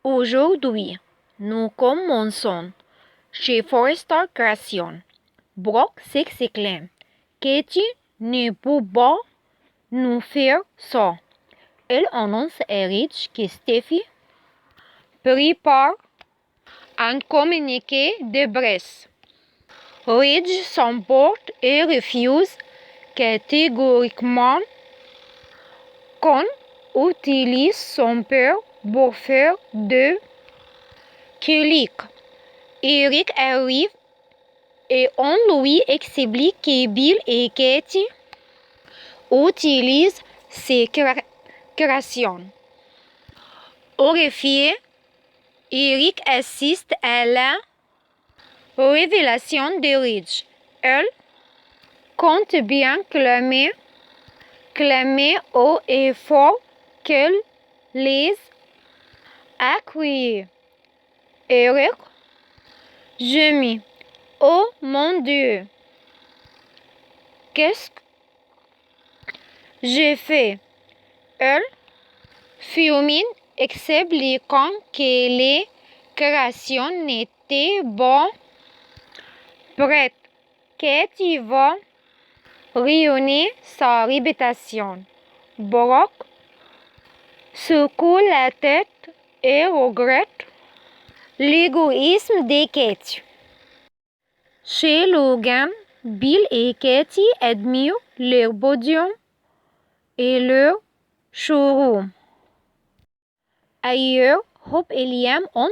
Aujourd'hui, nous commençons chez Forrester Création. Brock s'exclame. Katie ne peut pas nous faire ça. Elle annonce à Rich que Steffi prépare un communiqué de presse. Rich s'emporte et refuse catégoriquement qu'on utilise son père pour faire de clics. Eric arrive et on lui explique que Bill et Katie utilisent ses créations. Horrifié, Eric assiste à la révélation de Rich. Elle compte bien clamer haut et fort qu'elle les a criés. Eric gémit. Oh mon Dieu! Qu'est-ce que j'ai fait? Elle fulmine, expliquant que les créations n'étaient pas prêtes. Katie va ruiner sa réputation. Brock secoue la tête et regrette l'égoïsme de Katie. Chez Logan, Bill et Katie admirent leur podium et leur showroom. Ailleurs, Hope et Liam ont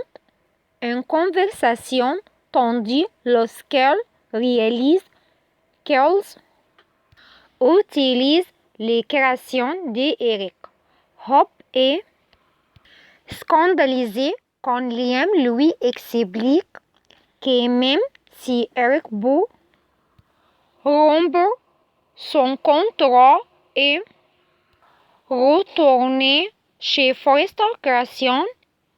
une conversation tendue lorsqu'elles réalisent qu'elles utilisent les créations d'Eric. Hope est scandalisée quand Liam lui explique que même si Eric veut rompre son contrat et retourner chez Forrester Création,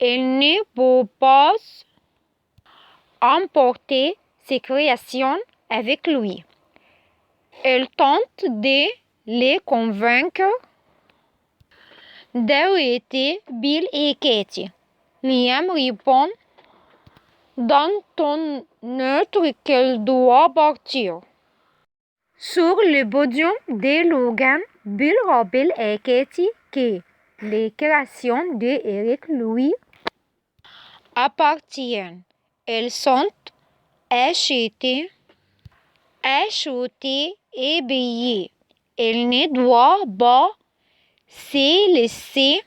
il ne peut pas emporter ses créations avec lui. Elle tente de les convaincre d'arrêter Bill et Katie. Liam répond d'un ton neutre qu'elle doit partir. Sur le podium de Logan, Bill rappelle à Katie que les créations d'Eric lui appartiennent. Elles sont achetées et payées. Elle ne doit pas se laisser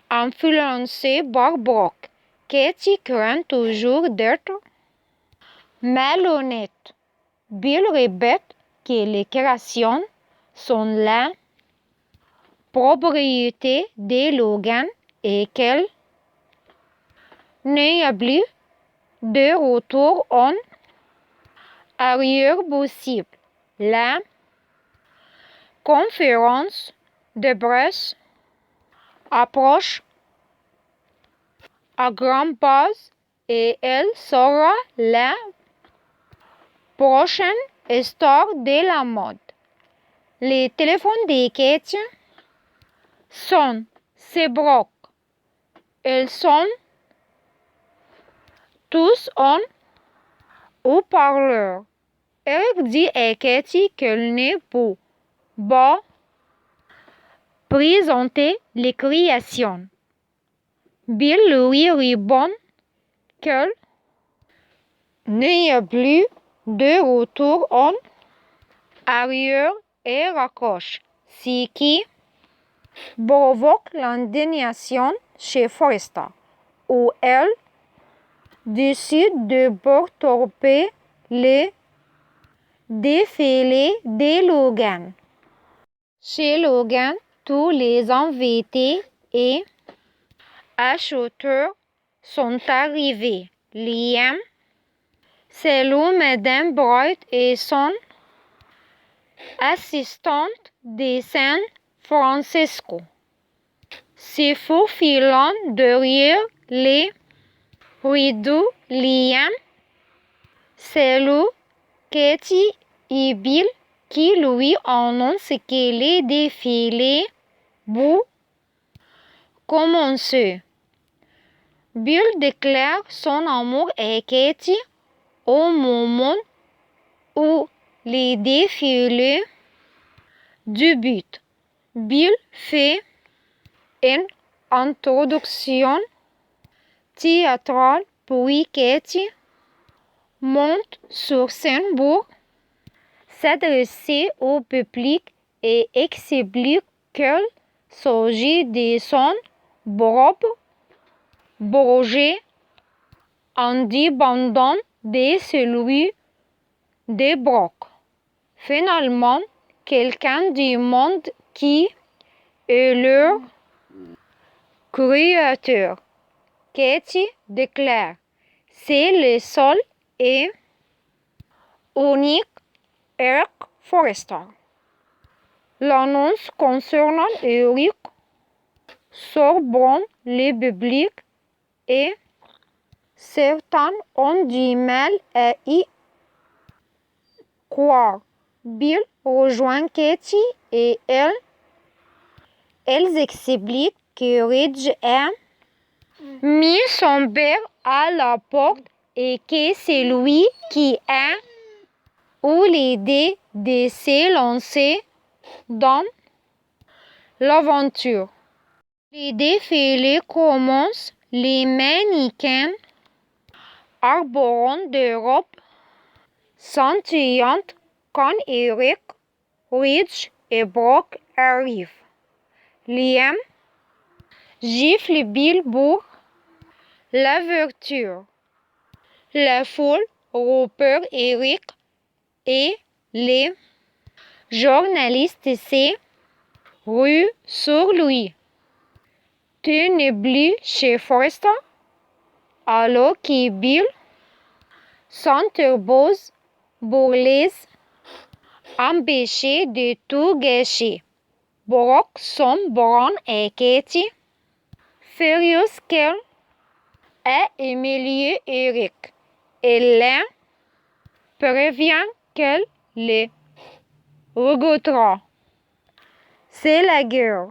influencer par Brock. Katie craint toujours d'être malhonnête. Bill répète que les créations sont la propriété de Logan et qu'elle n'y a plus de retour en arrière possible. La conférence de presse approche à grands pas et elle sera la prochaine star de la mode. Les téléphones de Katie sonnent. C'est Brock. Ils sont tous en haut-parleur. Eric dit à Katie qu'elle ne peut pas présenter les créations. Bill lui répond qu'il n'y a plus de retour en arrière et raccroche, ce qui provoque l'indignation chez Forrester, où elle décide de perturber le défilé de Logan. Chez Logan, tous les invités et acheteurs sont arrivés. Liam salue Madame Bright et son assistante de San Francisco, se faufilant derrière les rideaux. Liam salue Katie et Bill qui lui annoncent que le défilé va commencer. Bill déclare son amour à Katie au moment où les défilés débutent. Bill fait une introduction théâtrale puis Katie monte sur scène pour s'adresser au public et explique qu'il s'agit de son propre projet indépendant de celui de Brock. Finalement, quelqu'un demande qui est leur créateur. Katie déclare: c'est le seul et unique Eric Forrester. L'annonce concernant Eric surprend le public et certains ont du mal à y croire. Bill rejoint Katie et elles expliquent que Ridge a mis son père à la porte et que c'est lui qui a eu l'idée de se lancer dans l'aventure. Le défilé commence. Les mannequins arborant des robes scintillantes quand Eric, Ridge et Brock arrivent. Liam gifle Bill pour l'ouverture. La foule repère Eric et les journalistes se ruent sur lui. Tu n'es plus chez Forrester? Alors que Bill s'interpose pour les empêcher de tout gâcher. Brock s'en prend à Katie, furieuse qu'elle a humilié Eric. Elle la prévient qu'elle le regrettera. C'est la guerre.